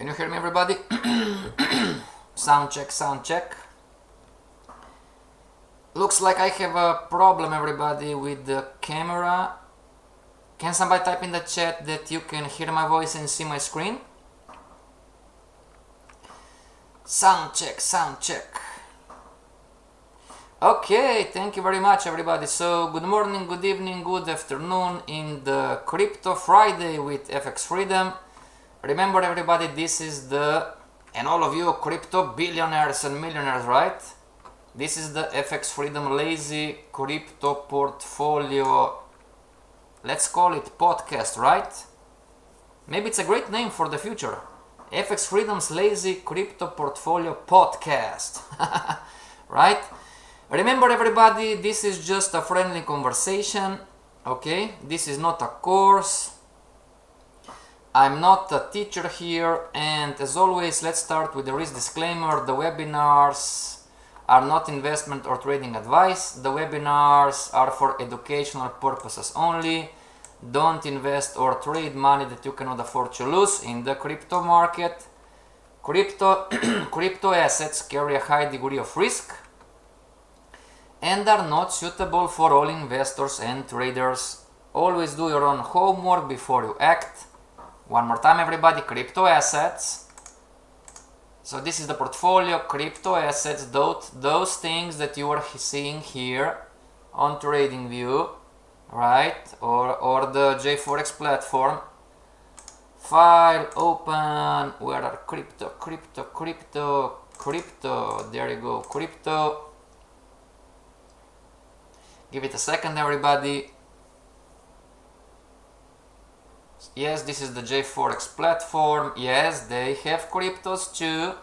Can you hear me, everybody? Sound check, sound check. Looks like I have a problem, everybody, with the camera. Can somebody type in the chat that you can hear my voice and see my screen? Sound check, sound check. Okay, thank you very much, everybody. So, good morning, good evening, good afternoon in the Crypto Friday with FXFreedom. Remember, everybody, this is and all of you crypto billionaires and millionaires, right? This is the FXFreedom Lazy Crypto Portfolio, let's call it podcast, right? Maybe it's a great name for the future. FXFreedom's Lazy Crypto Portfolio Podcast, right? Remember, everybody, this is just a friendly conversation, okay? This is not a course. I'm not a teacher here, and as always, let's start with the risk disclaimer. The webinars are not investment or trading advice. The webinars are for educational purposes only. Don't invest or trade money that you cannot afford to lose in the crypto market. Crypto assets carry a high degree of risk and are not suitable for all investors and traders. Always do your own homework before you act. One more time, everybody, crypto assets. So this is the portfolio, crypto assets, those things that you are seeing here on TradingView, right? Or the Forex platform. File, open, where are crypto, there you go, crypto. Give it a second, everybody. Yes, this is the Forex platform. Yes, they have cryptos too,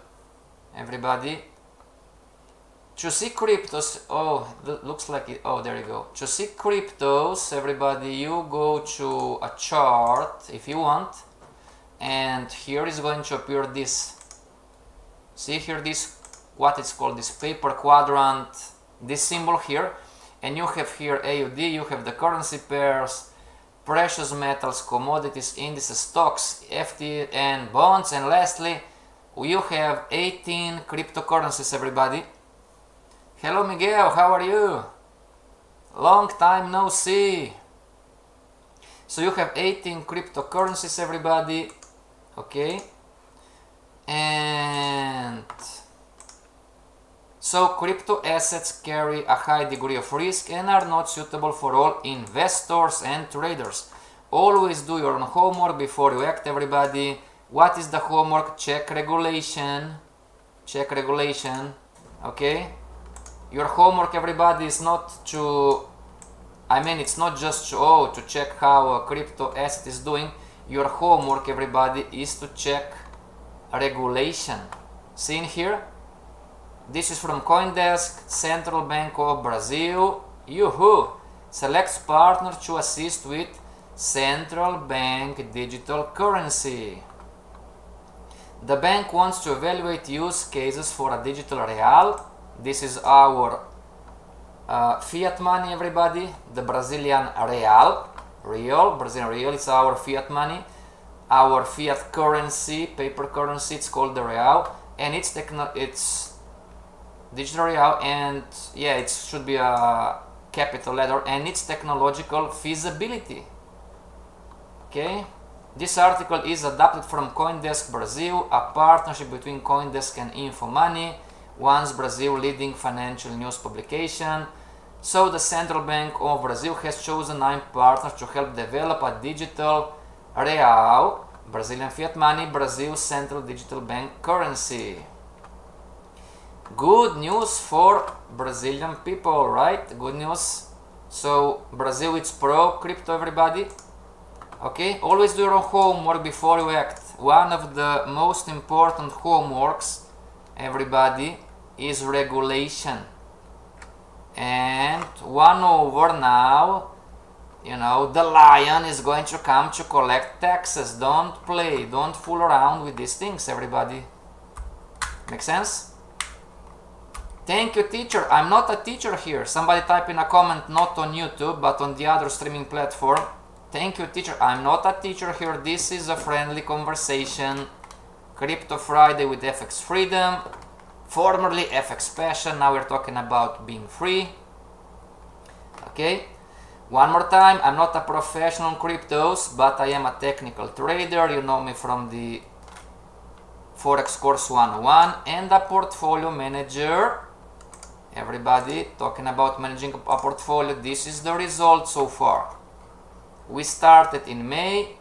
everybody. To see cryptos, looks like it, there you go. To see cryptos, everybody, you go to a chart if you want, and here is going to appear this. See here, this, what it's called, this paper quadrant, this symbol here, and you have here AUD, you have the currency pairs, precious metals, commodities, indices, stocks, FT and bonds, and lastly you have 18 cryptocurrencies, everybody. Hello Miguel, how are you? Long time no see. So you have 18 cryptocurrencies, everybody, okay? And so crypto assets carry a high degree of risk and are not suitable for all investors and traders. Always do your own homework before you act, everybody. What is the homework? Check regulation. Check regulation. Okay? Your homework, everybody, is not to... it's not just to check how a crypto asset is doing. Your homework, everybody, is to check regulation. See in here? This is from CoinDesk, Central Bank of Brazil. Yoo-hoo! Selects partner to assist with central bank digital currency. The bank wants to evaluate use cases for a digital real. This is our fiat money, everybody. The Brazilian real. Brazilian real is our fiat money. Our fiat currency, paper currency, it's called the real. And it's digital real, and yeah, it should be a capital letter, and its technological feasibility. Okay, this article is adapted from CoinDesk Brazil, a partnership between CoinDesk and InfoMoney, once Brazil leading financial news publication. So the Central Bank of Brazil has chosen 9 partners to help develop a digital real, Brazilian fiat money, Brazil's central digital bank currency. Good news for Brazilian people, right? Good news. So Brazil, it's pro crypto, everybody. Okay, always do your own homework before you act. One of the most important homeworks, everybody, is regulation. And one over now, the lion is going to come to collect taxes. Don't play, don't fool around with these things, everybody. Make sense? Thank you, teacher. I'm not a teacher here. Somebody type in a comment, not on YouTube, but on the other streaming platform. Thank you, teacher. I'm not a teacher here. This is a friendly conversation. Crypto Friday with FXFreedom, formerly FXPassion. Now we're talking about being free. Okay, one more time, I'm not a professional in cryptos, but I am a technical trader. You know me from the Forex course 101, and a portfolio manager. Everybody talking about managing a portfolio. This is the result so far. We started in May.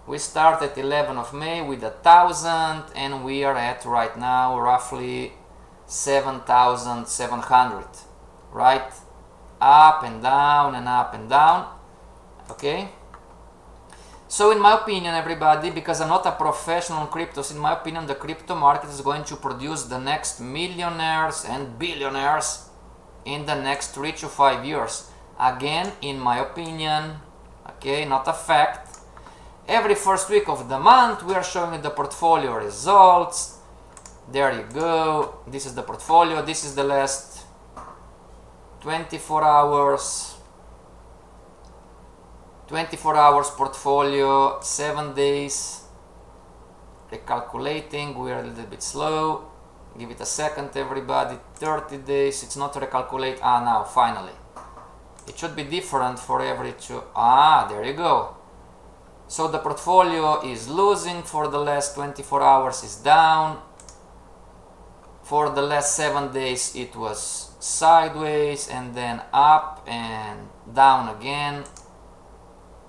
We started 11th of May with 1,000, and we are at right now roughly 7,700, right? Up and down and up and down. Okay, so in my opinion, everybody, because I'm not a professional in cryptos, in my opinion the crypto market is going to produce the next millionaires and billionaires in the next 3 to 5 years. Again, in my opinion, okay, not a fact. Every first week of the month we are showing you the portfolio results. There you go. This is the portfolio. This is the last 24 hours portfolio, 7 days. Recalculating, we are a little bit slow. Give it a second, everybody. 30 days, it's not recalculate. Now finally it should be different for every two. There you go. So the portfolio is losing for the last 24 hours, is down. For the last 7 days it was sideways and then up and down again.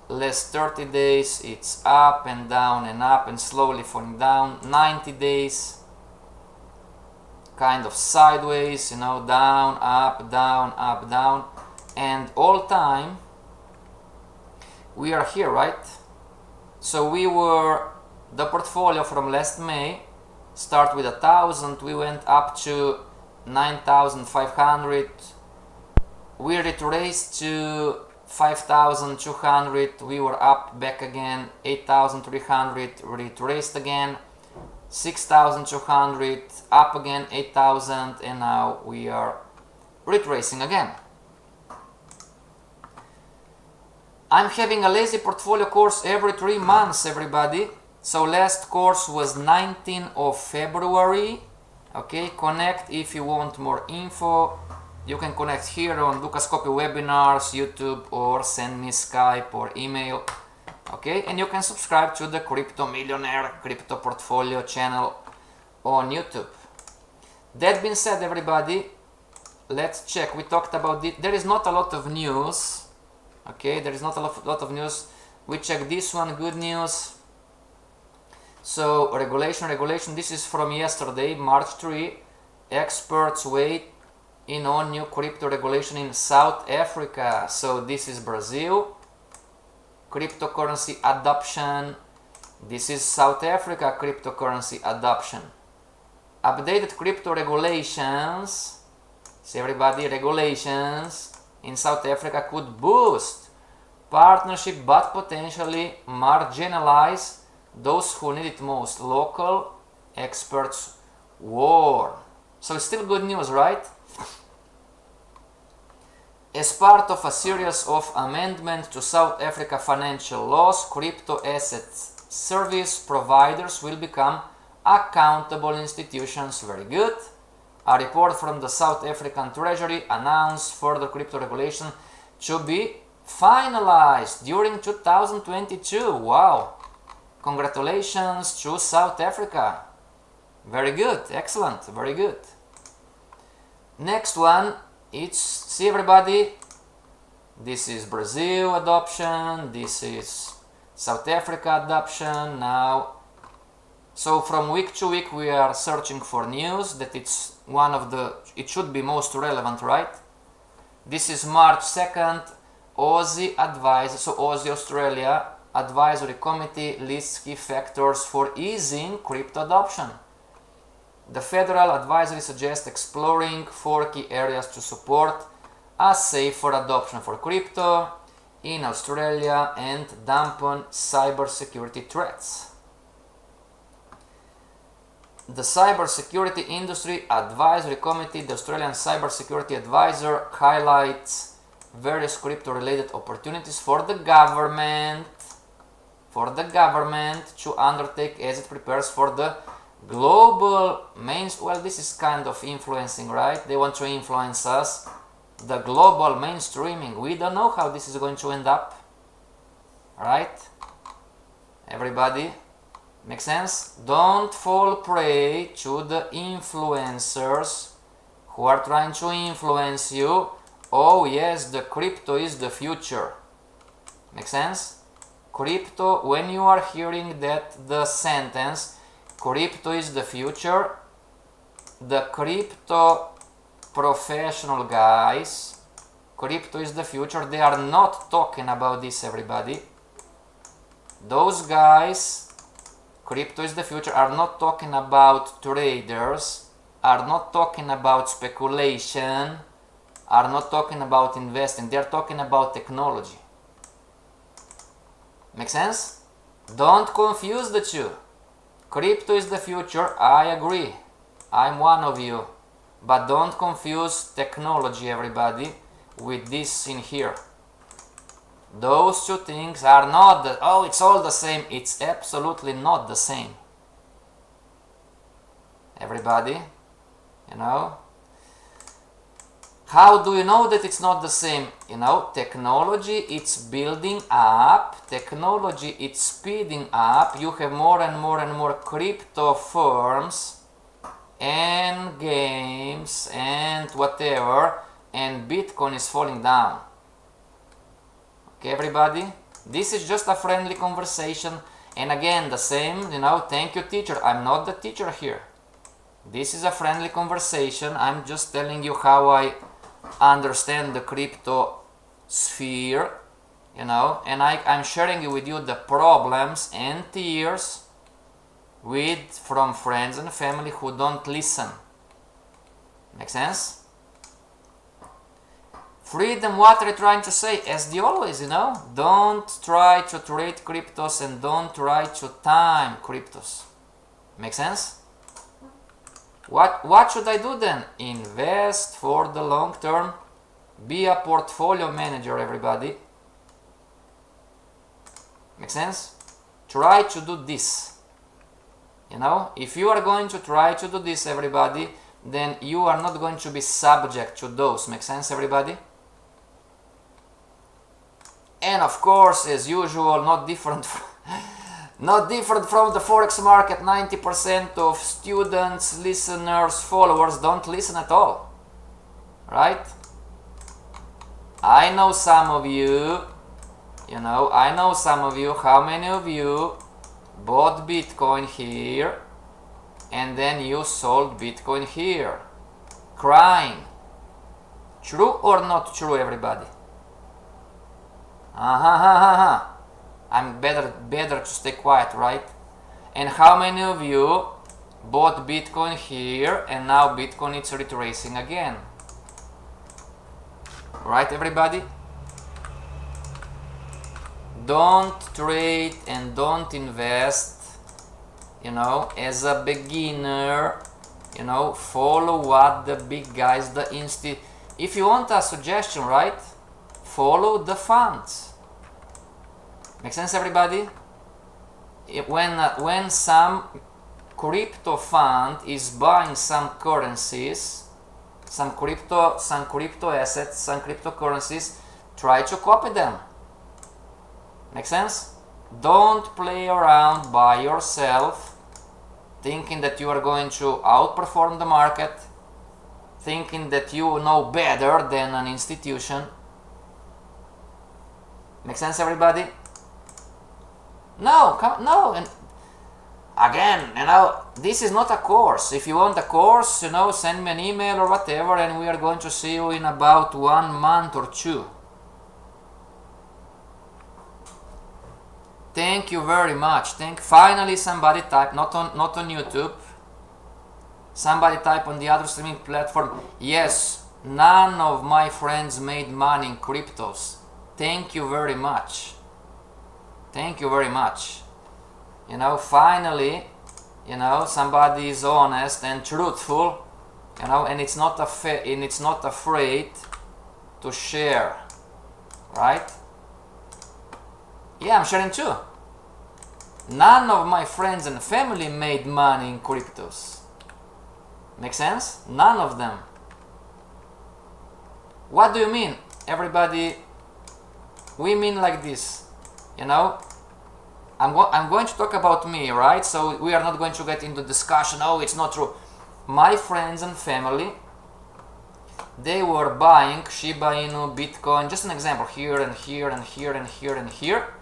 Last 30 days it's up and down and slowly falling down. 90 days kind of sideways, you know, down, up, down, and all time we are here, right? So we were, the portfolio from last May start with 1,000, we went up to 9,500, we retraced to 5,200, we were up back again, 8,300, retraced again, 6,200, up again, 8,000, and now we are retracing again. I'm having a lazy portfolio course every 3 months, everybody. So last course was 19th of February. Okay, connect if you want more info. You can connect here on Dukascopy Webinars, YouTube, or send me Skype or email. Okay, and you can subscribe to the Crypto Millionaire Crypto Portfolio channel on YouTube. That being said, everybody, let's check. We talked about it. There is not a lot of news. Okay, there is not a lot of news. We check this one, good news. So regulation, this is from yesterday, March 3. Experts weigh in on new crypto regulation in South Africa. So this is Brazil, cryptocurrency adoption. This is South Africa, cryptocurrency adoption. Updated crypto regulations. See everybody, regulations in South Africa could boost partnership but potentially marginalize those who need it most. Local experts warn. So it's still good news, right? As part of a series of amendments to South Africa financial laws, crypto assets service providers will become accountable institutions. Very good. A report from the South African Treasury announced further crypto regulation to be finalized during 2022. Wow. Congratulations to South Africa. Very good. Excellent. Very good. Next one, it's, see everybody, this is Brazil adoption, this is South Africa adoption now. So from week to week we are searching for news that it's one of the, it should be most relevant, right? This is March 2nd, Aussie advisor, so Aussie Australia Advisory Committee lists key factors for easing crypto adoption. The federal advisory suggests exploring 4 key areas to support a safer adoption for crypto in Australia and dampen cybersecurity threats. The Cybersecurity Industry Advisory Committee, the Australian Cybersecurity Advisor, highlights various crypto-related opportunities for the government. for the government to undertake as it prepares for the global well, this is kind of influencing, right? They want to influence us. The global mainstreaming. We don't know how this is going to end up. Right? Everybody? Make sense? Don't fall prey to the influencers who are trying to influence you. Oh yes, the crypto is the future. Make sense? Crypto, when you are hearing the sentence, crypto is the future, the crypto professional guys, crypto is the future, they are not talking about this, everybody. Those guys, crypto is the future, are not talking about traders, are not talking about speculation, are not talking about investing, they are talking about technology. Make sense? Don't confuse the two. Crypto is the future, I agree. I'm one of you. But don't confuse technology, everybody, with this in here. Those two things are not it's all the same. It's absolutely not the same. Everybody, you know? How do you know that it's not the same? You know, technology, it's building up. Technology, it's speeding up. You have more and more and more crypto firms and games and whatever, and Bitcoin is falling down. Okay, everybody? This is just a friendly conversation. And again, the same, you know, thank you, teacher. I'm not the teacher here. This is a friendly conversation. I'm just telling you how I understand the crypto sphere, you know, and I'm sharing with you the problems and tears from friends and family who don't listen. Make sense? Freedom, what are you trying to say? As the always, you know, don't try to trade cryptos and don't try to time cryptos. Make sense? What should I do then? Invest for the long term. Be a portfolio manager, everybody. Make sense? Try to do this. You know, if you are going to try to do this, everybody, then you are not going to be subject to those. Make sense, everybody? And of course, as usual, not different from the Forex market. 90% of students, listeners, followers don't listen at all. Right? I know some of you, you know, I know some of you. How many of you bought Bitcoin here and then you sold Bitcoin here? Crying. True or not true, everybody? I'm better to stay quiet, right? And how many of you bought Bitcoin here and now Bitcoin is retracing again? Right, everybody? Don't trade and don't invest, you know, as a beginner, you know, follow what the big guys, if you want a suggestion, right? Follow the funds. Make sense, everybody? When some crypto fund is buying some currencies, some crypto assets, some cryptocurrencies, try to copy them. Make sense? Don't play around by yourself thinking that you are going to outperform the market, thinking that you know better than an institution. Make sense, everybody? No, no, and again, you know, this is not a course. If you want a course, you know, send me an email or whatever, and we are going to see you in about 1 month or 2. Thank you very much. Finally, somebody type, not on YouTube. Somebody type on the other streaming platform. Yes, none of my friends made money in cryptos. Thank you very much. Thank you very much. You know, finally, you know, somebody is honest and truthful, you know, and it's not afraid to share, right? Yeah, I'm sharing too. None of my friends and family made money in cryptos. Make sense? None of them. What do you mean? Everybody, we mean like this, you know? I'm going to talk about me, right? So we are not going to get into discussion, oh, it's not true. My friends and family, they were buying Shiba Inu, Bitcoin, just an example, here and here and here and here and here,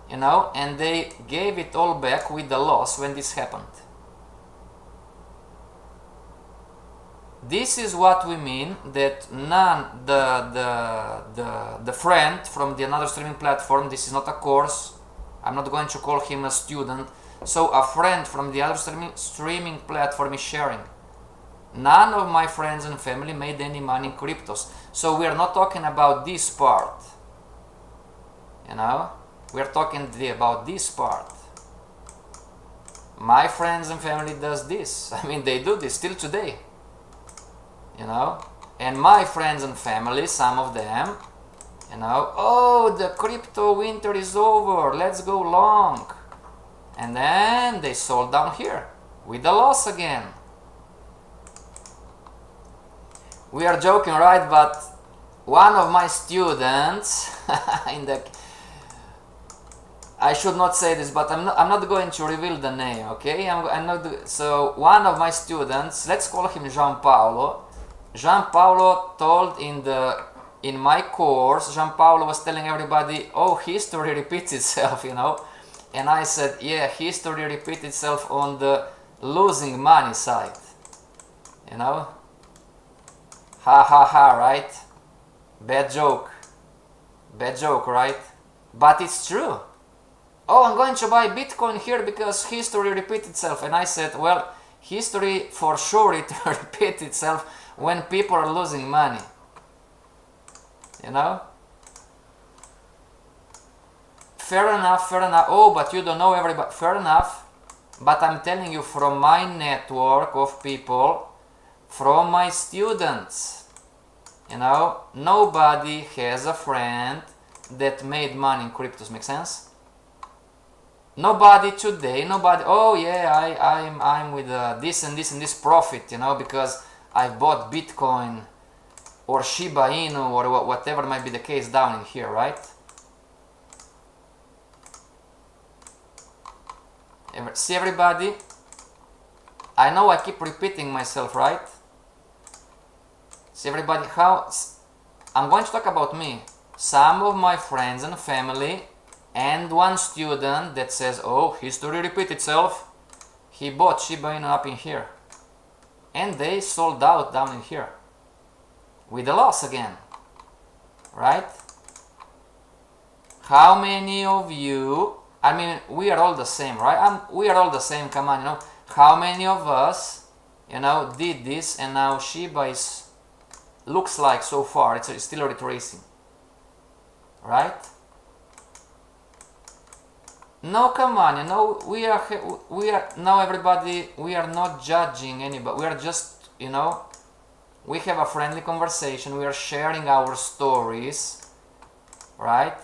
you know, and they gave it all back with the loss when this happened. This is what we mean that the friend from the another streaming platform, this is not a course, I'm not going to call him a student, so a friend from the other streaming platform is sharing. None of my friends and family made any money in cryptos. So we are not talking about this part, you know, we are talking about this part. My friends and family does this, I mean they do this still today, you know, and my friends and family, some of them, you know, oh, the crypto winter is over, let's go long, and then they sold down here with a loss again. We are joking, right? But one of my students I should not say this, but I'm not going to reveal the name, okay? I'm not. So one of my students, let's call him Gianpaolo. Gianpaolo told in my course, Gianpaolo was telling everybody, oh, history repeats itself, you know. And I said, yeah, history repeats itself on the losing money side, you know. Ha ha ha, right? Bad joke, right? But it's true. Oh, I'm going to buy Bitcoin here because history repeats itself. And I said, well, history for sure it repeats itself when people are losing money, you know. Fair enough. Oh, but you don't know everybody. Fair enough, but I'm telling you from my network of people, from my students, you know, nobody has a friend that made money in cryptos. Make sense? Nobody today, nobody, oh yeah, I'm with this and this and this profit, you know, because I bought Bitcoin or Shiba Inu or whatever might be the case down in here, right? See everybody? I know I keep repeating myself, right? See everybody, how I'm going to talk about me. Some of my friends and family and one student that says, oh, history repeats itself. He bought Shiba Inu up in here and they sold out down in here with a loss again, right? How many of you, I mean, we are all the same, right? We are all the same, come on, you know. How many of us, you know, did this and now Shiba is, looks like so far, it's still retracing, right? No, come on, you know, we are now everybody, we are not judging anybody, we are just, you know, we have a friendly conversation, we are sharing our stories, right?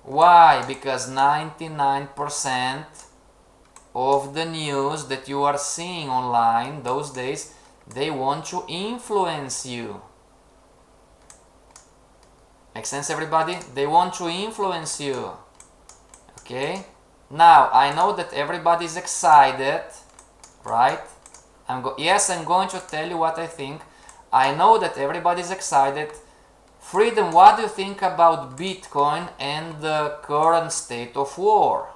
Why? Because 99% of the news that you are seeing online those days, they want to influence you. Make sense, everybody? They want to influence you, okay? Now, I know that everybody is excited, right? Yes, I'm going to tell you what I think. I know that everybody is excited. Freedom, what do you think about Bitcoin and the current state of war?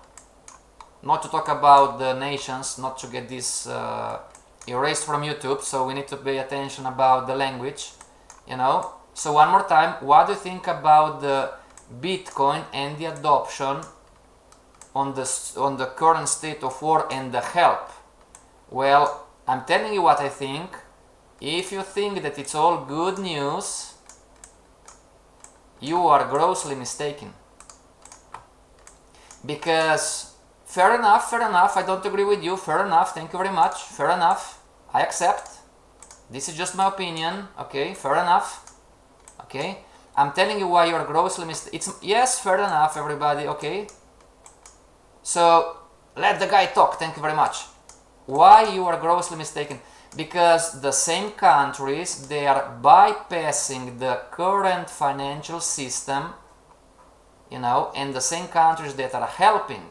Not to talk about the nations, not to get this erased from YouTube, so we need to pay attention about the language, you know. So one more time, what do you think about the Bitcoin and the adoption on the current state of war and the help? Well, I'm telling you what I think. If you think that it's all good news, you are grossly mistaken. Because fair enough, I don't agree with you, fair enough, thank you very much, fair enough, I accept. This is just my opinion, okay, fair enough, okay. I'm telling you why you are grossly mistaken. Yes, fair enough, everybody, okay. So Let the guy talk, thank you very much. Why you are grossly mistaken? Because the same countries, they are bypassing the current financial system, you know, and the same countries that are helping,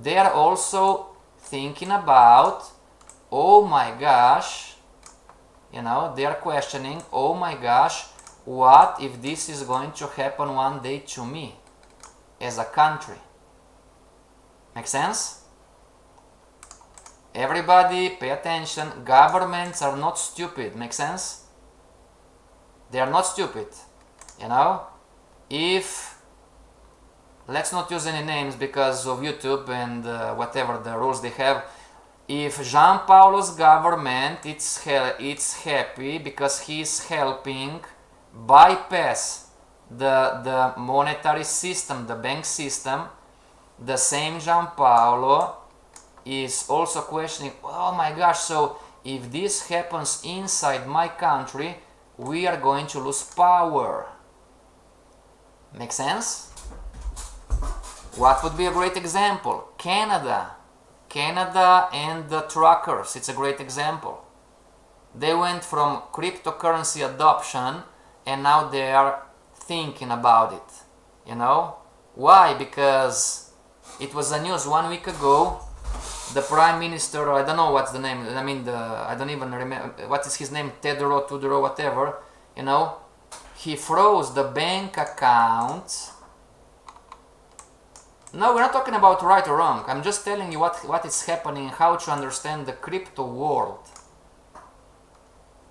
they are also thinking about, oh my gosh, you know, they are questioning, oh my gosh, what if this is going to happen one day to me as a country? Make sense? Everybody pay attention. Governments are not stupid. Make sense? They are not stupid. You know? If, let's not use any names because of YouTube and whatever the rules they have. If Jean Paulo's government it's happy because he's helping bypass the monetary system, the bank system, the same Jean Paulo is also questioning, oh my gosh, so if this happens inside my country, we are going to lose power. Make sense? What would be a great example? Canada and the truckers, it's a great example. They went from cryptocurrency adoption and now they are thinking about it, you know? Why? Because it was a news 1 week ago. The Prime Minister, I don't know what's the name, I mean, I don't even remember, what is his name, Tedro, Tudoro, whatever, you know, he froze the bank accounts. No, we're not talking about right or wrong, I'm just telling you what is happening, how to understand the crypto world.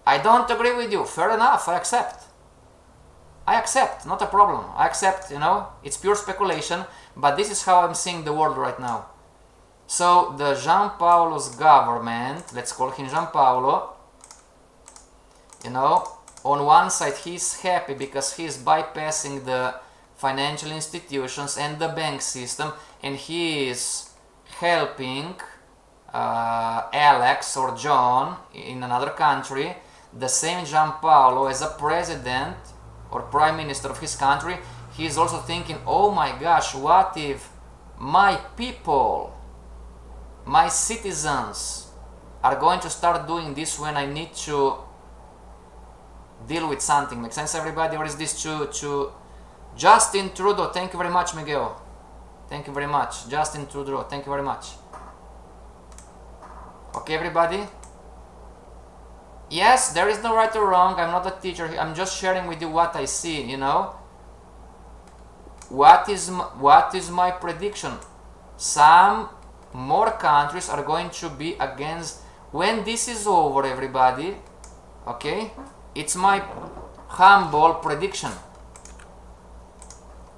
I don't agree with you, fair enough, I accept, not a problem, I accept, you know, it's pure speculation, but this is how I'm seeing the world right now. So the Jean Paulo's government, let's call him Jean Paulo, you know, on one side he's happy because he's bypassing the financial institutions and the bank system, and he is helping Alex or John in another country. The same Jean Paulo, as a president or prime minister of his country, he is also thinking, oh my gosh, what if my people, my citizens are going to start doing this when I need to deal with something. Make sense, everybody? Or is this to Justin Trudeau? Thank you very much, Miguel. Thank you very much. Justin Trudeau, thank you very much. Okay, everybody? Yes, there is no right or wrong. I'm not a teacher. I'm just sharing with you what I see, you know. What is my prediction? Some more countries are going to be against when this is over, everybody. Okay, it's my humble prediction.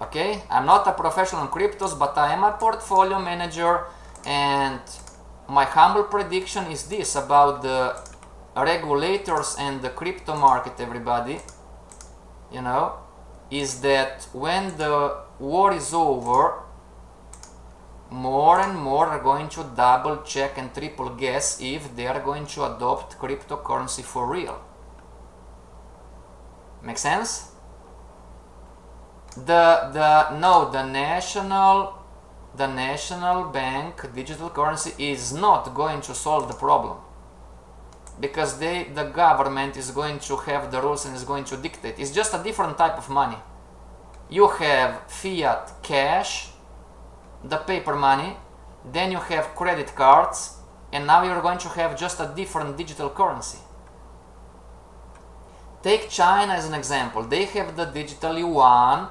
Okay, I'm not a professional in cryptos, but I am a portfolio manager, and my humble prediction is this about the regulators and the crypto market, everybody, you know, is that when the war is over, more and more are going to double check and triple guess if they are going to adopt cryptocurrency for real. Make sense? The national bank digital currency is not going to solve the problem, because the government is going to have the rules and is going to dictate. It's just a different type of money. You have fiat cash, the paper money, then you have credit cards, and now you're going to have just a different digital currency. Take China as an example. They have the digital yuan,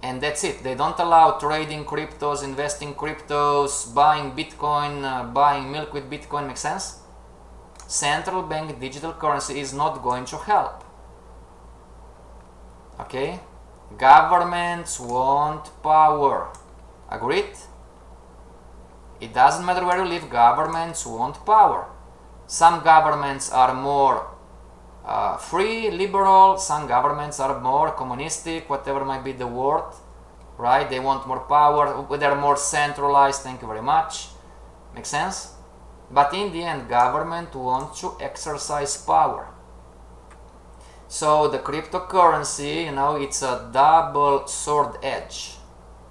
and that's it. They don't allow trading cryptos, investing cryptos, buying Bitcoin, buying milk with Bitcoin. Make sense? Central bank digital currency is not going to help. Okay? Governments want power. Agreed? It doesn't matter where you live, governments want power. Some governments are more free, liberal, some governments are more communistic, whatever might be the word, right? They want more power, they're more centralized, thank you very much. Make sense? But in the end, government wants to exercise power. So the cryptocurrency, you know, it's a double sword edge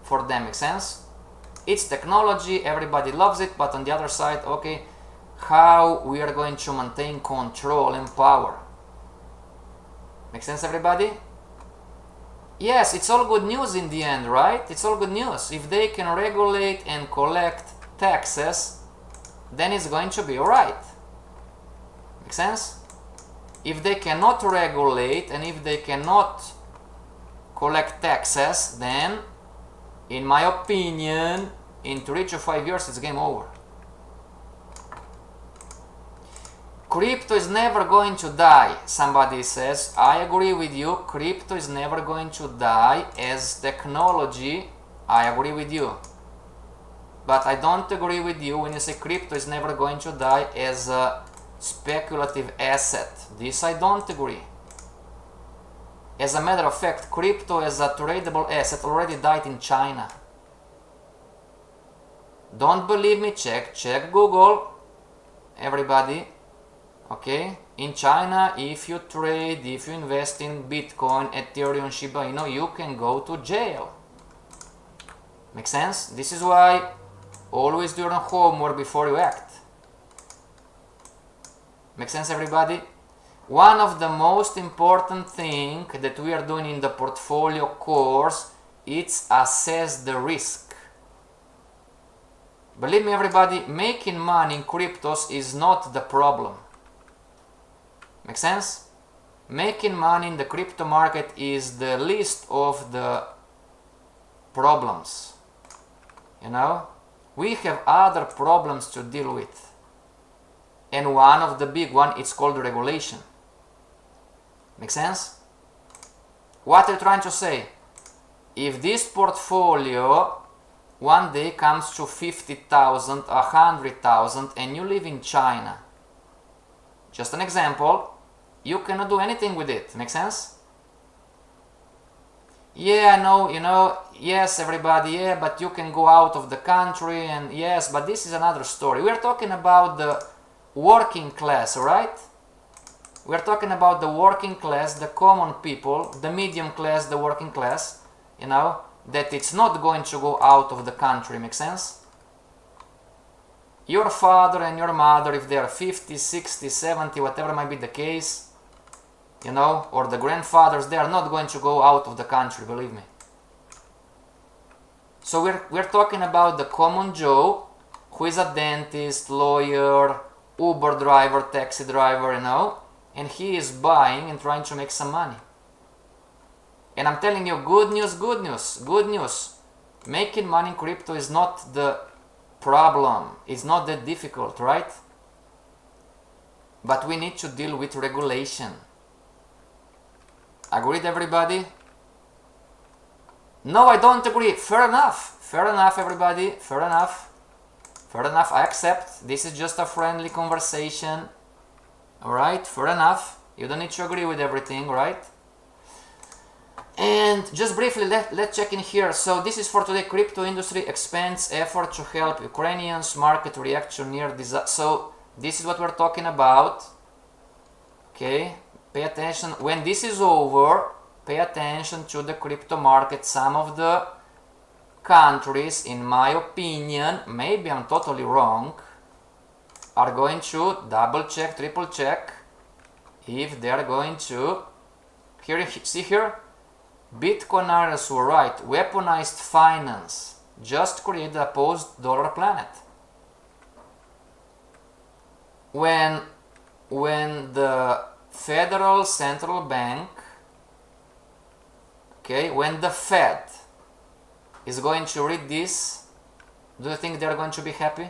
for them. Make sense? It's technology, everybody loves it, but on the other side, okay, how we are going to maintain control and power. Make sense, everybody? Yes, it's all good news in the end, right? It's all good news. If they can regulate and collect taxes, then it's going to be alright. Make sense? If they cannot regulate and if they cannot collect taxes, then, in my opinion, in 3 to 5 years, it's game over. Crypto is never going to die, somebody says. I agree with you. Crypto is never going to die as technology. I agree with you. But I don't agree with you when you say crypto is never going to die as a speculative asset. This I don't agree. As a matter of fact, crypto as a tradable asset already died in China. Don't believe me? Check Google, everybody. Okay, in China, if you trade, if you invest in Bitcoin, Ethereum, Shiba Inu, you can go to jail. Make sense? This is why always do your homework before you act. Make sense, everybody? One of the most important things that we are doing in the portfolio course, it's assess the risk. Believe me, everybody, making money in cryptos is not the problem. Make sense? Making money in the crypto market is the least of the problems. You know? We have other problems to deal with. And one of the big one, it's called regulation. Make sense? What are you trying to say? If this portfolio one day comes to 50,000, 100,000 and you live in China, just an example, you cannot do anything with it. Make sense? Yeah, I know, you know, yes, everybody, yeah, but you can go out of the country, and yes, but this is another story. We're talking about the working class, right? We're talking about the working class, the common people, the medium class, the working class, you know, that it's not going to go out of the country. Make sense? Your father and your mother, if they are 50, 60, 70, whatever might be the case, you know, or the grandfathers, they are not going to go out of the country, believe me. So we're talking about the common Joe, who is a dentist, lawyer, Uber driver, taxi driver, you know, and he is buying and trying to make some money. And I'm telling you, good news, good news, good news. Making money in crypto is not the problem. It's not that difficult, right? But we need to deal with regulation. Agreed, everybody? No, I don't agree. Fair enough. Fair enough, everybody. Fair enough. Fair enough. I accept. This is just a friendly conversation. Alright? Fair enough. You don't need to agree with everything, right? And just briefly, let's check in here. So this is for today. Crypto industry expands effort to help Ukrainians. Market reaction near disaster. So this is what we're talking about. Okay? Pay attention. When this is over, pay attention to the crypto market. Some of the countries, in my opinion, maybe I'm totally wrong, are going to double check, triple check if they are going to. Here, see here, Bitcoiners were right. Weaponized finance just created a post-dollar planet. When the Federal Central Bank, okay, when the Fed is going to read this, do you think they're going to be happy?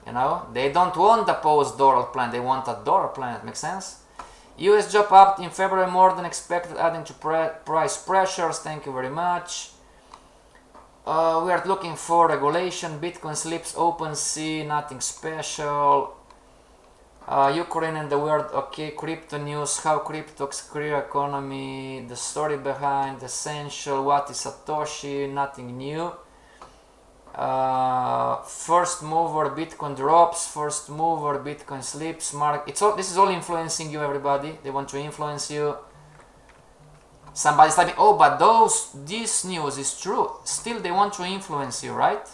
You know, they don't want the post-dollar planet, they want a dollar planet. Make sense? US job up in February more than expected, adding to price pressures. Thank you very much. We are looking for regulation. Bitcoin slips OpenSea, nothing special. Ukraine and the world, okay. Crypto news, how crypto's career economy, the story behind, essential, what is Satoshi, nothing new. First mover Bitcoin drops, first mover Bitcoin slips, this is all influencing you, everybody. They want to influence you. Somebody's typing, oh, but this news is true. Still, they want to influence you, right?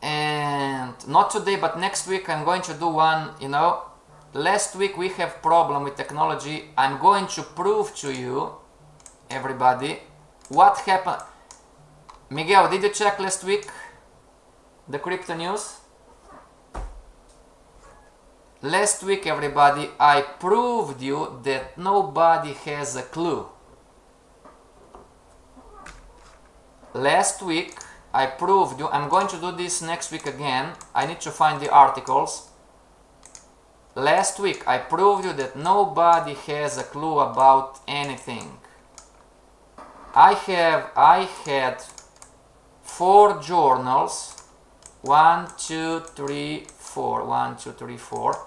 And not today, but next week I'm going to do one, last week we have problem with technology. I'm going to prove to you, everybody, what happened. Miguel, did you check last week the crypto news? Last week, everybody, I proved you that nobody has a clue. Last week, I proved you, I'm going to do this next week again. I need to find the articles. Last week, I proved you that nobody has a clue about anything. I had 4 journals, 1, 2, 3, 4, 1, 2, 3, 4,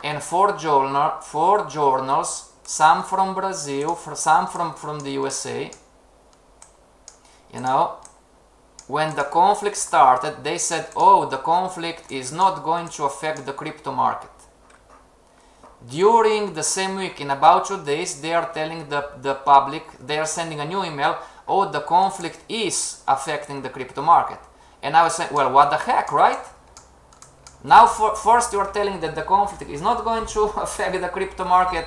and 4 journals, some from Brazil, some from the USA. When the conflict started, they said, oh, the conflict is not going to affect the crypto market. During the same week, in about 2 days, they are telling the public, they are sending a new email, oh, the conflict is affecting the crypto market. And I was saying, well, what the heck, right? Now first you are telling that the conflict is not going to affect the crypto market,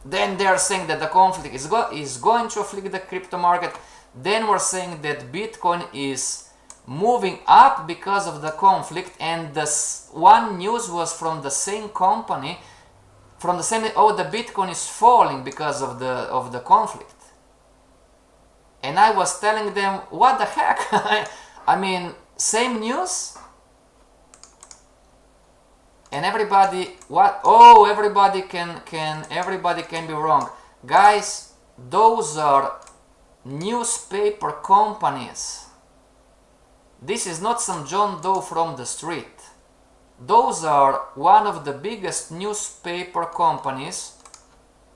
then they are saying that the conflict is going to affect the crypto market, then we're saying that Bitcoin is moving up because of the conflict, and this one news was from the same company, oh, the Bitcoin is falling because of the conflict. And I was telling them, what the heck? I mean, same news? And everybody, what? Oh, everybody can be wrong. Guys, those are newspaper companies. This is not some John Doe from the street. Those are one of the biggest newspaper companies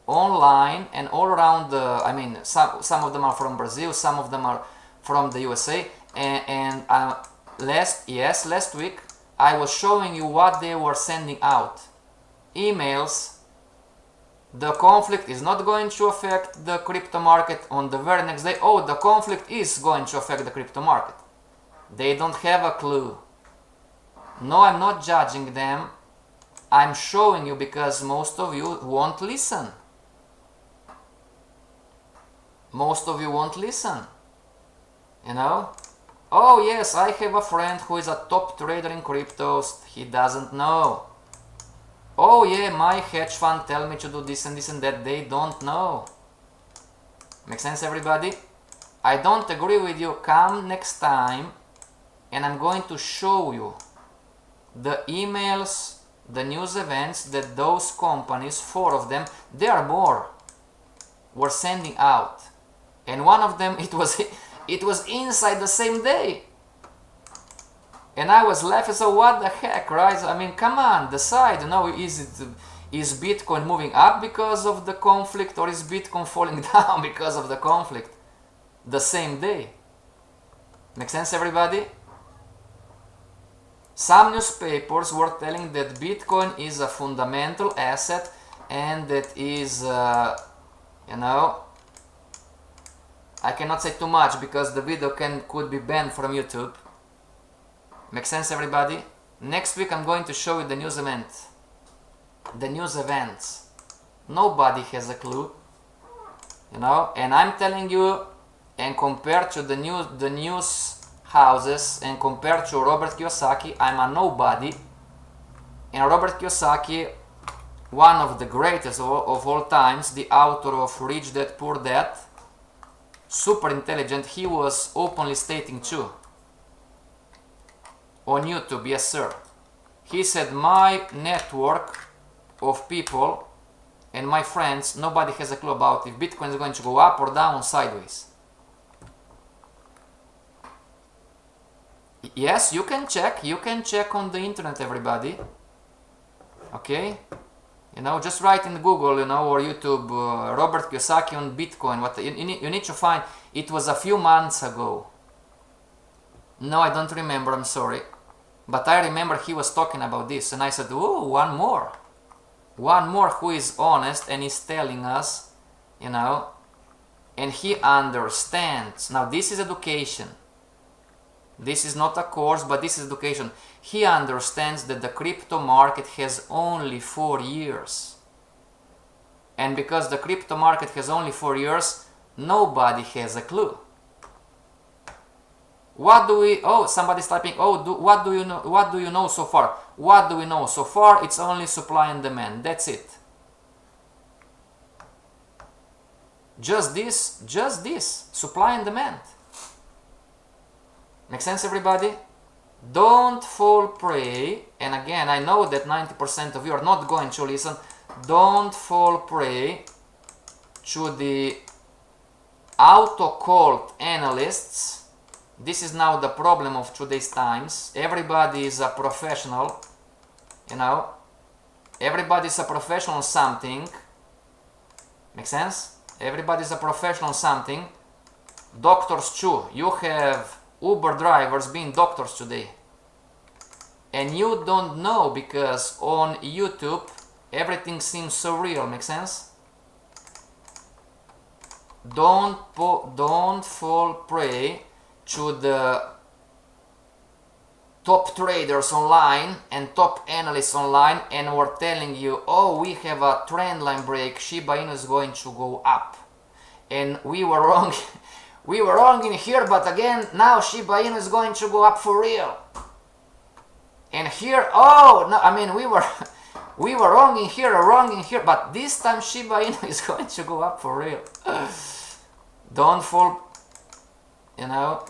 online and all around some of them are from Brazil, some of them are from the USA. And last week I was showing you what they were sending out. Emails, the conflict is not going to affect the crypto market. On the very next day, oh, the conflict is going to affect the crypto market. They don't have a clue. No, I'm not judging them. I'm showing you because most of you won't listen. Most of you won't listen. Oh yes, I have a friend who is a top trader in cryptos. He doesn't know. Oh yeah, my hedge fund tell me to do this and that. They don't know. Make sense, everybody? I don't agree with you. Come next time and I'm going to show you the emails, the news events that those companies, 4 of them, there are more, were sending out. And one of them, it was inside the same day. And I was laughing, so what the heck, right? I mean, come on, decide, is Bitcoin moving up because of the conflict, or is Bitcoin falling down because of the conflict? The same day. Make sense, everybody? Some newspapers were telling that Bitcoin is a fundamental asset and that is, I cannot say too much because the video could be banned from YouTube. Make sense, everybody? Next week I'm going to show you the news event. The news events. Nobody has a clue. And I'm telling you, and compared to the news houses and compared to Robert Kiyosaki, I'm a nobody. And Robert Kiyosaki, one of the greatest of all times, the author of Rich Dad Poor Dad, super intelligent, he was openly stating too on YouTube, yes sir. He said, my network of people and my friends, nobody has a clue about if Bitcoin is going to go up or down, sideways. Yes, you can check on the internet, everybody. Okay? Just write in Google, or YouTube, Robert Kiyosaki on Bitcoin. What you need to find. It was a few months ago. No, I don't remember, I'm sorry. But I remember he was talking about this, and I said, oh, one more who is honest and is telling us you know, and he understands. Now this is education. This is not a course, but this is education. He understands that the crypto market has only 4 years. And because the crypto market has only 4 years, nobody has a clue. What do we, oh, somebody's typing, oh, what do you know so far? What do we know so far? It's only supply and demand. That's it. Just this, supply and demand. Make sense, everybody? Don't fall prey, and again, I know that 90% of you are not going to listen. Don't fall prey to the auto-called analysts. This is now the problem of today's times. Everybody is a professional, you know. Everybody is a professional on something. Make sense? Everybody is a professional on something. Doctors too. You have Uber drivers being doctors today. And you don't know because on YouTube everything seems so real. Make sense? Don't fall prey to the top traders online and top analysts online and we're telling you, oh, we have a trend line break, Shiba Inu is going to go up. And we were wrong. We were wrong in here, but again, now Shiba Inu is going to go up for real. And here, oh, no, I mean, we were wrong in here, wrong in here, but this time Shiba Inu is going to go up for real. Don't fall, you know.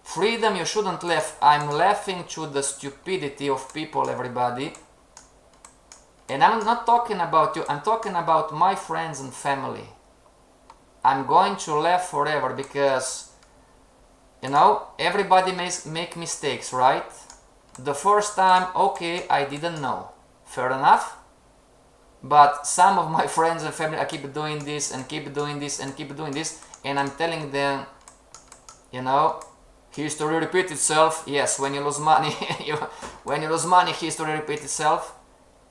Freedom, you shouldn't laugh. I'm laughing to the stupidity of people, everybody. And I'm not talking about you, I'm talking about my friends and family. I'm going to laugh forever because, you know, everybody make mistakes, right? The first time, okay, I didn't know. Fair enough. But some of my friends and family, I keep doing this and keep doing this and keep doing this. And I'm telling them, you know, history repeats itself. Yes, when you lose money, when you lose money, history repeats itself.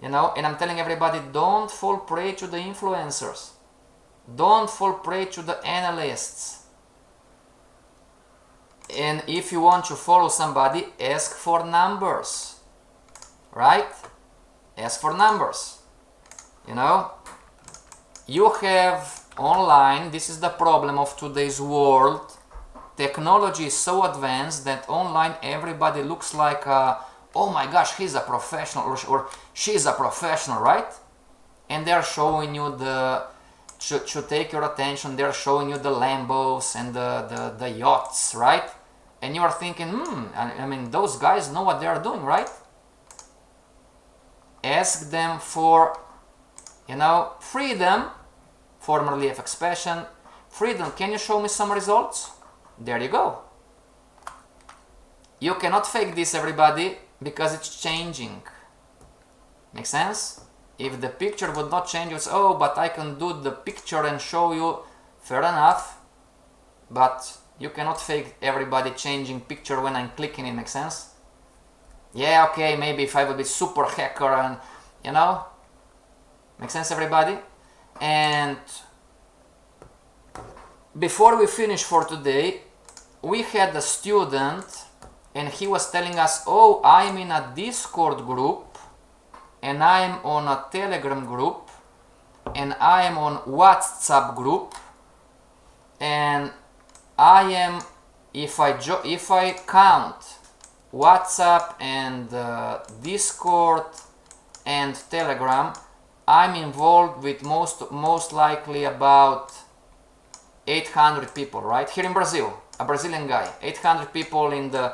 You know, and I'm telling everybody, don't fall prey to the influencers. Don't fall prey to the analysts. And if you want to follow somebody, ask for numbers. Right? Ask for numbers. You know, you have online, this is the problem of today's world. Technology is so advanced that online everybody looks like, oh my gosh, he's a professional or she's a professional, right? And they're showing you to take your attention, they're showing you the Lambos and the yachts, right? And you are thinking, I mean, those guys know what they are doing, right? Ask them for, you know, Freedom, formerly FXPassion. Freedom, can you show me some results? There you go. You cannot fake this, everybody, because it's changing. Make sense? If the picture would not change, it's, oh, but I can do the picture and show you. Fair enough. But you cannot fake everybody changing picture when I'm clicking it. Make sense? Yeah, okay, maybe if I would be super hacker and, you know. Make sense, everybody? And before we finish for today, we had a student and he was telling us, oh, I'm in a Discord group and I'm on a Telegram group and I am on WhatsApp group and I am, if I count WhatsApp and Discord and Telegram, I'm involved with most likely about 800 people, right? Here in Brazil, a Brazilian guy, 800 people in the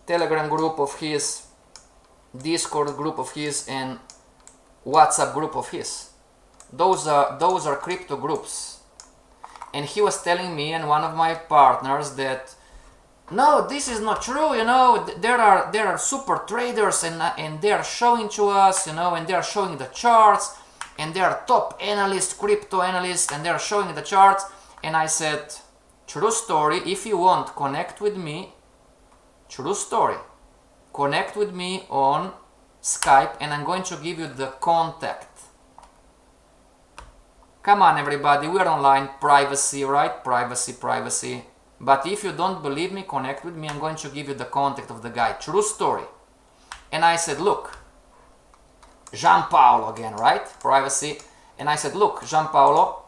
Telegram group of his, Discord group of his, and WhatsApp group of his. Those are crypto groups. And he was telling me and one of my partners that no, this is not true, you know, there are super traders and they are showing to us, you know, and they are showing the charts and they are top analysts, crypto analysts, and they are showing the charts. And I said, true story, if you want, connect with me, true story, connect with me on Skype and I'm going to give you the contact. Come on everybody, we're online, privacy, right? Privacy, privacy. But if you don't believe me, connect with me, I'm going to give you the contact of the guy. True story. And I said, look, Gianpaolo again, right? Privacy. And I said, look, Gianpaolo,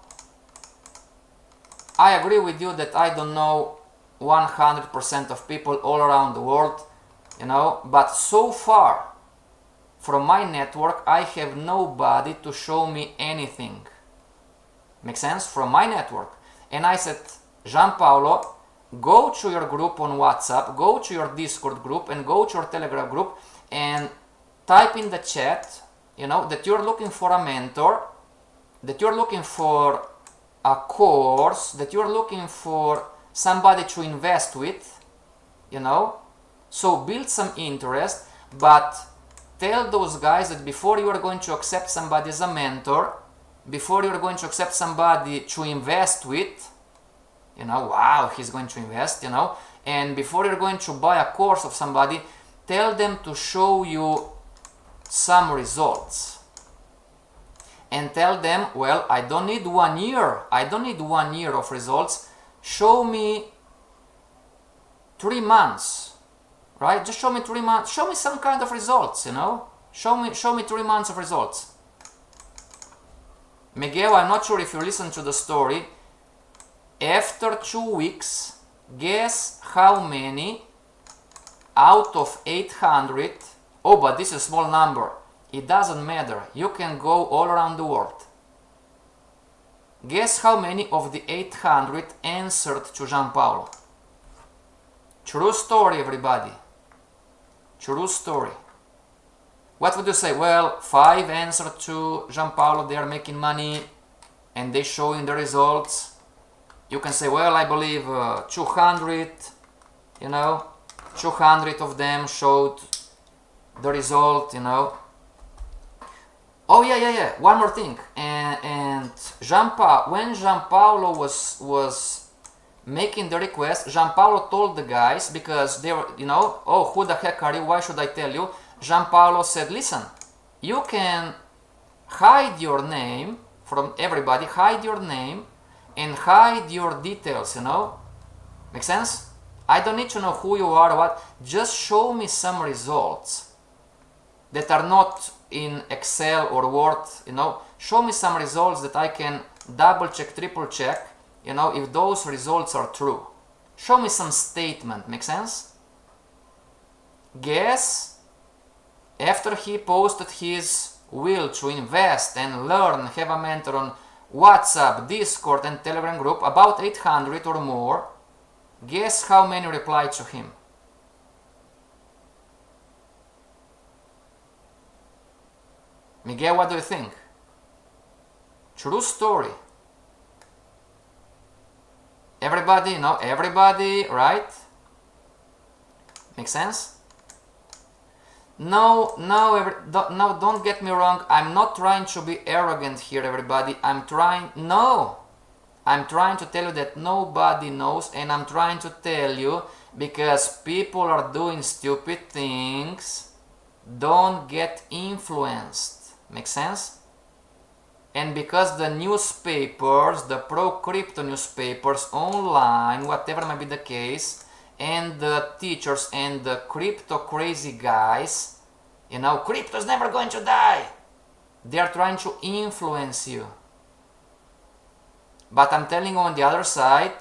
I agree with you that I don't know 100% of people all around the world, you know, but so far from my network, I have nobody to show me anything. Make sense? From my network. And I said, Gianpaolo, go to your group on WhatsApp, go to your Discord group, and go to your Telegram group, and type in the chat, you know, that you're looking for a mentor, that you're looking for a course, that you're looking for somebody to invest with, you know. So build some interest, but tell those guys that before you are going to accept somebody as a mentor, before you are going to accept somebody to invest with, you know, wow, he's going to invest, you know, and before you're going to buy a course of somebody, tell them to show you some results. And tell them, well, I don't need 1 year. I don't need 1 year of results. Show me 3 months, right? Just show me 3 months. Show me some kind of results, you know. Show me 3 months of results. Miguel, I'm not sure if you listened to the story. After 2 weeks, guess how many out of 800? Oh, but this is a small number. It doesn't matter. You can go all around the world. Guess how many of the 800 answered to Gianpaolo? True story, everybody. True story. What would you say? Well, 5 answered to Gianpaolo, they are making money and they showing the results. You can say, well, I believe 200, you know, 200 of them showed the result, you know. Oh yeah. One more thing. And when Gianpaolo was making the request, Gianpaolo told the guys, because they were, you know, oh, who the heck are you? Why should I tell you? Gianpaolo said, listen, you can hide your name from everybody, hide your name and hide your details, you know. Make sense? I don't need to know who you are or what. Just show me some results that are not in Excel or Word, you know. Show me some results that I can double check, triple check, you know, if those results are true. Show me some statement. Make sense? Guess, after he posted his will to invest and learn, have a mentor on WhatsApp, Discord and Telegram group, about 800 or more, guess how many replied to him? Miguel, what do you think? True story. Everybody, you know, everybody, right? Make sense? No, don't get me wrong. I'm not trying to be arrogant here, everybody. I'm trying to tell you that nobody knows, and I'm trying to tell you because people are doing stupid things. Don't get influenced. Make sense? And because the newspapers, the pro-crypto newspapers online, whatever may be the case, and the teachers and the crypto crazy guys, you know, crypto is never going to die. They are trying to influence you. But I'm telling you, on the other side,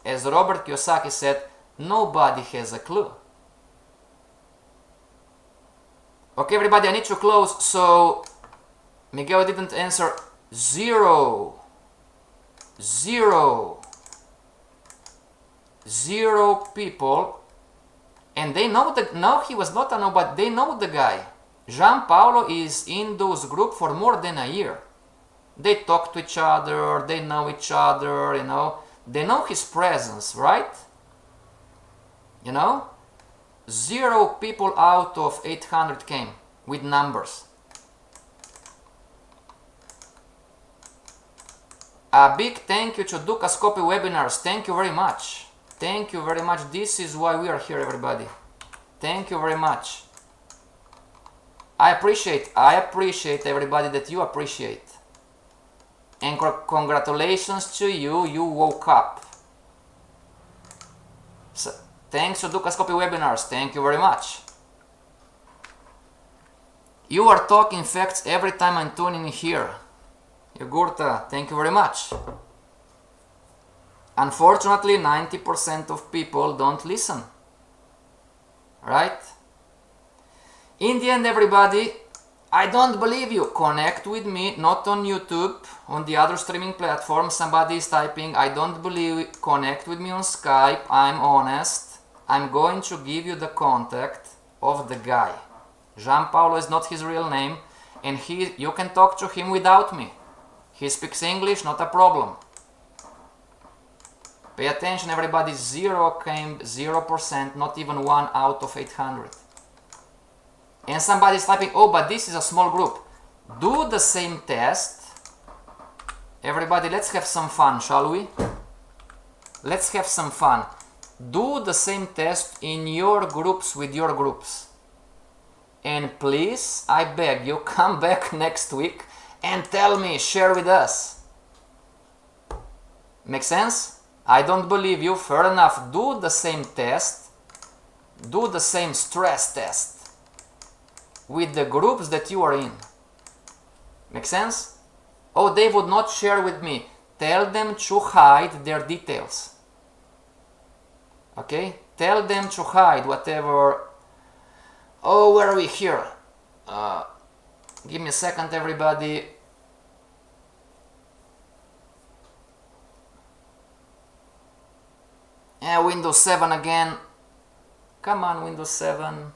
as Robert Kiyosaki said, nobody has a clue. Okay, everybody, I need to close. So Miguel didn't answer. Zero people, and they know that. No, he was not a nobody. They know the guy. Gianpaolo is in those group for more than a year. They talk to each other, they know each other, you know, they know his presence, right? You know, 0 people out of 800 came with numbers. A big thank you to Dukascopy Webinars. Thank you very much. Thank you very much. This is why we are here, everybody. Thank you very much. I appreciate everybody that you appreciate. And congratulations to you, you woke up. So, thanks to Dukascopy Webinars, thank you very much. You are talking facts every time I'm tuning in here. Yogurta, thank you very much. Unfortunately, 90% of people don't listen. Right? In the end, everybody, I don't believe you. Connect with me, not on YouTube, on the other streaming platform. Somebody is typing, I don't believe it. Connect with me on Skype. I'm honest. I'm going to give you the contact of the guy. Jean-Paulo is not his real name, and you can talk to him without me. He speaks English, not a problem. Pay attention, everybody. 0%, not even 1 out of 800. And somebody is typing, oh, but this is a small group. Do the same test. Everybody, let's have some fun, shall we? Let's have some fun. Do the same test in your groups with your groups. And please, I beg you, come back next week and tell me, share with us. Make sense? I don't believe you. Fair enough. Do the same test. Do the same stress test with the groups that you are in. Make sense? Oh, they would not share with me. Tell them to hide their details. Okay? Tell them to hide whatever. Oh, where are we here? Give me a second, everybody. Windows 7 again. Come on, Windows 7.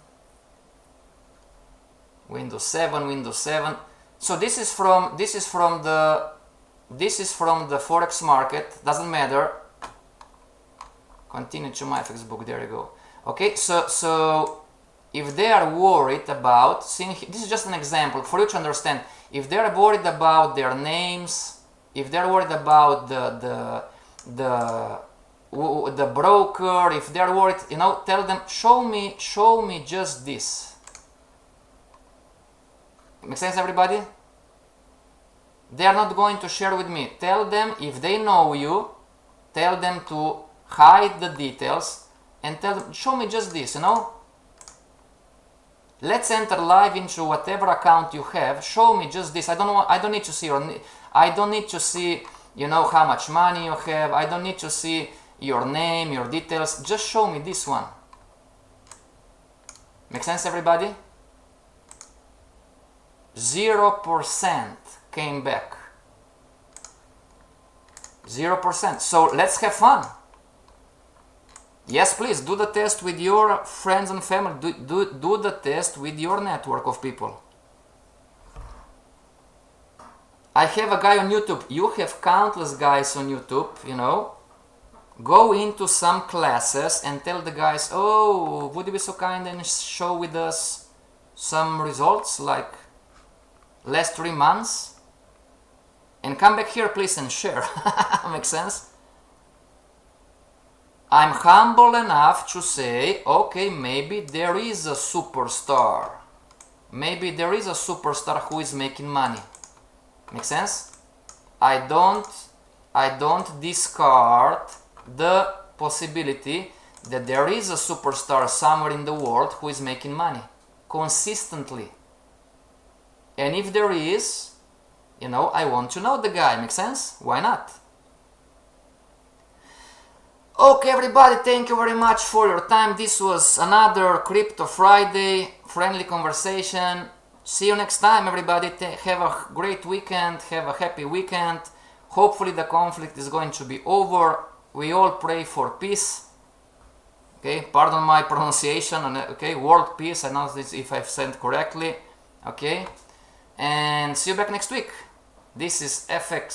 Windows 7, Windows 7. So this is from the Forex market. Doesn't matter. Continue to my FX book. There you go. Okay, so if they are worried about, this is just an example for you to understand. If they are worried about their names, if they are worried about the broker, if they are worried, you know, tell them, show me just this. Make sense, everybody? They are not going to share with me. Tell them, if they know you, tell them to hide the details and tell them, show me just this, you know. Let's enter live into whatever account you have. Show me just this. I don't need to see you know, how much money you have. I don't need to see your name, your details. Just show me this one. Make sense, everybody? 0% came back. 0%. So let's have fun. Yes, please do the test with your friends and family. Do the test with your network of people. I have a guy on YouTube. You have countless guys on YouTube, you know. Go into some classes and tell the guys, oh, would you be so kind and show with us some results like last 3 months? And come back here, please, and share. Makes sense? I'm humble enough to say, okay, maybe there is a superstar. Maybe there is a superstar who is making money. Make sense? I don't discard the possibility that there is a superstar somewhere in the world who is making money consistently. And if there is, you know, I want to know the guy. Make sense? Why not? Okay, everybody, thank you very much for your time. This was another Crypto Friday friendly conversation. See you next time, everybody. Have a great weekend. Have a happy weekend. Hopefully the conflict is going to be over. We all pray for peace. Okay, pardon my pronunciation. Okay, world peace. I know this if I've said correctly. Okay, and see you back next week. This is FX